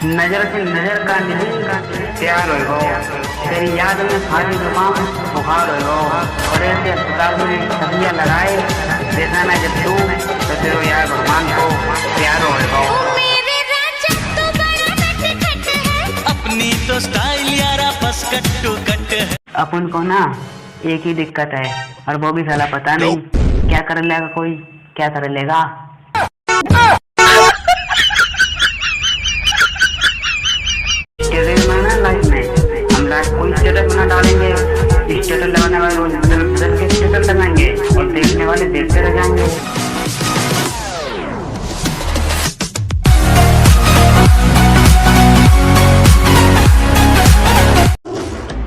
नजर से नजर का नहीं प्यार हो तेरी याद में खाली जुकाम बुखार हो और ऐसे अस्पताल में सब्जियां लगाए देखा ना जब तू तो तेरे यार भगवान को प्यार हो अपनी तो स्टाइल यारा बस कट्टू कट है। अपन को ना एक ही दिक्कत है और वो भी साला पता नहीं क्या कर लेगा कोई क्या कर लेगा। लाइफ में हम लाइफ कोई स्टेटस बना डालेंगे स्टेटस लगाने वाले दस के स्टेटस लगाएंगे और देखने वाले देखते रह जाएंगे।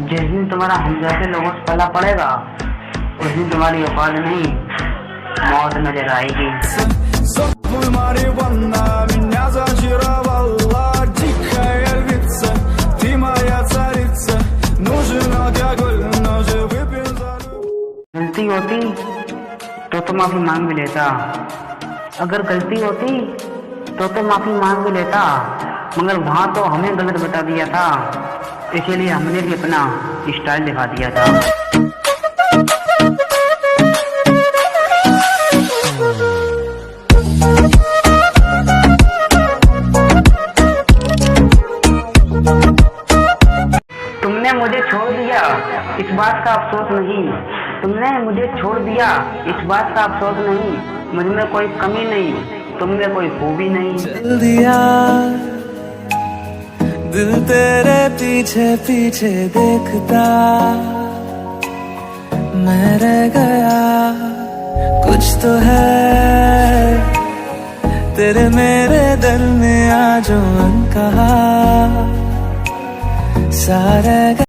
जिस दिन तुम्हारा हम जैसे लोगों से पला पड़ेगा उस दिन तुम्हारी औकात नहीं मौत नजर आएगी। गलती होती तो माफी मांग भी लेता, अगर गलती होती तो माफी मांग भी लेता, मगर वहां तो हमें गलत बता दिया था इसीलिए हमने भी अपना स्टाइल दिखा दिया था। तुमने मुझे छोड़ दिया इस बात का अफसोस नहीं, तुमने मुझे छोड़ दिया इस बात का अफसोस नहीं, मुझ में कोई कमी नहीं तुम में कोई खूबी नहीं। चल दिया दिल तेरे पीछे पीछे देखता मैं रह गया, कुछ तो है तेरे मेरे दरमियां जो अनकहा सारे